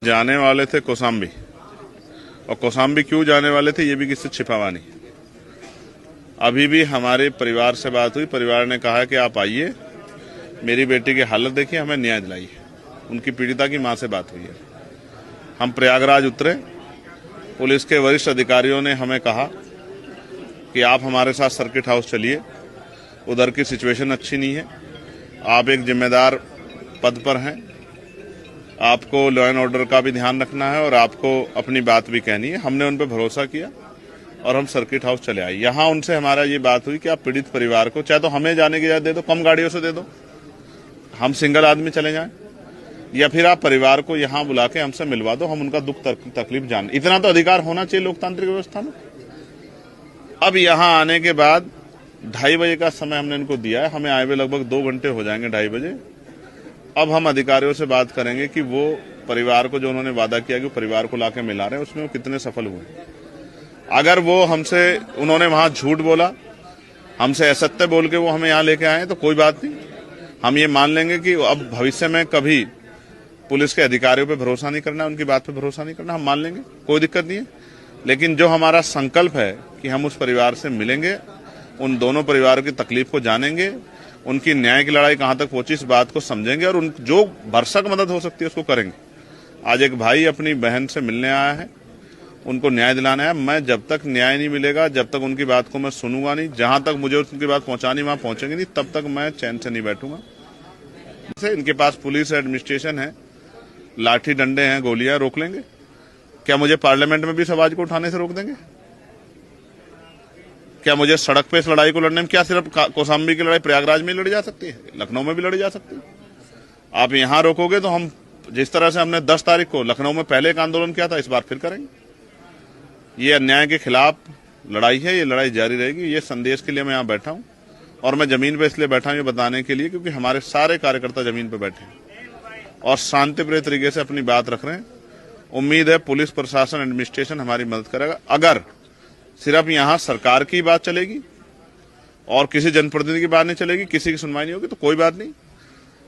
जाने वाले थे कौशाम्बी, और कौशाम्बी क्यों जाने वाले थे ये भी किसी से छिपा हुआ नहीं। अभी भी हमारे परिवार से बात हुई, परिवार ने कहा कि आप आइए, मेरी बेटी की हालत देखिए, हमें न्याय दिलाइए। उनकी पीड़िता की मां से बात हुई है। हम प्रयागराज उतरे, पुलिस के वरिष्ठ अधिकारियों ने हमें कहा कि आप हमारे साथ सर्किट हाउस चलिए, उधर की सिचुएशन अच्छी नहीं है, आप एक जिम्मेदार पद पर हैं, आपको लॉ एंड ऑर्डर का भी ध्यान रखना है और आपको अपनी बात भी कहनी है। हमने उन पर भरोसा किया और हम सर्किट हाउस चले आए। यहाँ उनसे हमारा ये बात हुई कि आप पीड़ित परिवार को चाहे तो हमें जाने की इजाजत दे दो, कम गाड़ियों से दे दो, हम सिंगल आदमी चले जाएं, या फिर आप परिवार को यहाँ बुला के हमसे मिलवा दो, हम उनका दुख तकलीफ जान। इतना तो अधिकार होना चाहिए लोकतांत्रिक व्यवस्था में। अब यहाँ आने के बाद 2:30 बजे का समय हमने इनको दिया है, हमें आए हुए लगभग 2 घंटे हो जाएंगे, 2:30 बजे। अब हम अधिकारियों से बात करेंगे कि वो परिवार को जो उन्होंने वादा किया कि परिवार को लाके मिला रहे हैं, उसमें वो कितने सफल हुए। अगर वो हमसे, उन्होंने वहां झूठ बोला, हमसे असत्य बोल के वो हमें यहाँ लेके आए तो कोई बात नहीं, हम ये मान लेंगे कि अब भविष्य में कभी पुलिस के अधिकारियों पे भरोसा नहीं करना, उनकी बात पे भरोसा नहीं करना, हम मान लेंगे, कोई दिक्कत नहीं है। लेकिन जो हमारा संकल्प है कि हम उस परिवार से मिलेंगे, उन दोनों परिवारों की तकलीफ को जानेंगे, उनकी न्याय की लड़ाई कहां तक पहुंची इस बात को समझेंगे और उन जो भरसक मदद हो सकती है उसको करेंगे। आज एक भाई अपनी बहन से मिलने आया है, उनको न्याय दिलाना है। मैं जब तक न्याय नहीं मिलेगा, जब तक उनकी बात को मैं सुनूंगा नहीं, जहां तक मुझे उनकी बात पहुंचानी वहां पहुंचेंगे नहीं, तब तक मैं चैन से नहीं बैठूंगा। इनके पास पुलिस एडमिनिस्ट्रेशन है, लाठी डंडे हैं, गोलियां, रोक लेंगे क्या? मुझे पार्लियामेंट में भी समाज को उठाने से रोक देंगे क्या? मुझे सड़क पे इस लड़ाई को लड़ने में क्या सिर्फ कौशाम्बी की लड़ाई प्रयागराज में लड़ी जा सकती है? लखनऊ में भी लड़ी जा सकती है। आप यहां रोकोगे तो हम जिस तरह से हमने 10 तारीख को लखनऊ में पहले एक आंदोलन किया था, इस बार फिर करेंगे। ये अन्याय के खिलाफ लड़ाई है, ये लड़ाई जारी रहेगी। ये संदेश के लिए मैं यहाँ बैठा हूं, और मैं जमीन पे इसलिए बैठा हूं ये बताने के लिए क्योंकि हमारे सारे कार्यकर्ता जमीन पे बैठे हैं और शांतिप्रिय तरीके से अपनी बात रख रहे हैं। उम्मीद है पुलिस प्रशासन एडमिनिस्ट्रेशन हमारी मदद करेगा। अगर सिर्फ यहाँ सरकार की बात चलेगी और किसी जनप्रतिनिधि की बात नहीं चलेगी, किसी की सुनवाई नहीं होगी, तो कोई बात नहीं।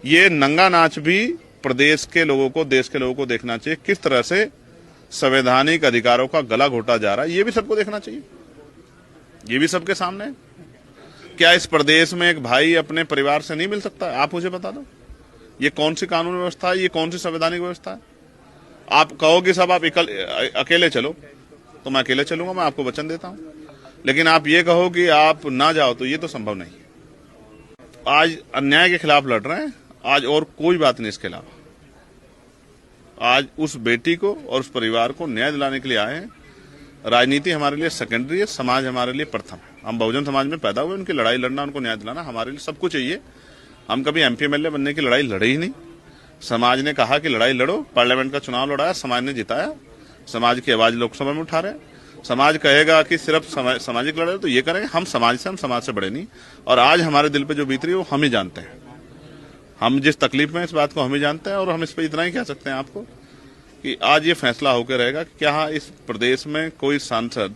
ये नंगा नाच भी प्रदेश के लोगों को, देश के लोगों को देखना चाहिए, किस तरह से संवैधानिक अधिकारों का गला घोटा जा रहा है, ये भी सबको देखना चाहिए, ये भी सबके सामने है। क्या इस प्रदेश में एक भाई अपने परिवार से नहीं मिल सकता? आप मुझे बता दो, ये कौन सी कानून व्यवस्था है, ये कौन सी संवैधानिक व्यवस्था है? आप कहोगे सब आप अकेले चलो, तो मैं अकेले चलूंगा, मैं आपको वचन देता हूं। लेकिन आप ये कहो कि आप ना जाओ, तो ये तो संभव नहीं। आज अन्याय के खिलाफ लड़ रहे हैं, आज और कोई बात नहीं इसके अलावा। आज उस बेटी को और उस परिवार को न्याय दिलाने के लिए आए हैं। राजनीति हमारे लिए सेकेंडरी है, समाज हमारे लिए प्रथम है। हम बहुजन समाज में पैदा हुए, उनकी लड़ाई लड़ना, उनको न्याय दिलाना हमारे लिए सब कुछ चाहिए। हम कभी MP MLA बनने की लड़ाई लड़े ही नहीं। समाज ने कहा कि लड़ाई लड़ो, पार्लियामेंट का चुनाव लड़ाया, समाज ने जिताया, समाज की आवाज लोकसभा में उठा रहे हैं। समाज कहेगा कि सिर्फ सामाजिक लड़ाई, तो ये करेंगे। हम समाज से बड़े नहीं, और आज हमारे दिल पे जो बीत रही है वो हम ही जानते हैं। हम जिस तकलीफ में इस बात को हम ही जानते हैं, और हम इस पर इतना ही कह सकते हैं आपको कि आज ये फैसला होकर रहेगा कि क्या इस प्रदेश में कोई सांसद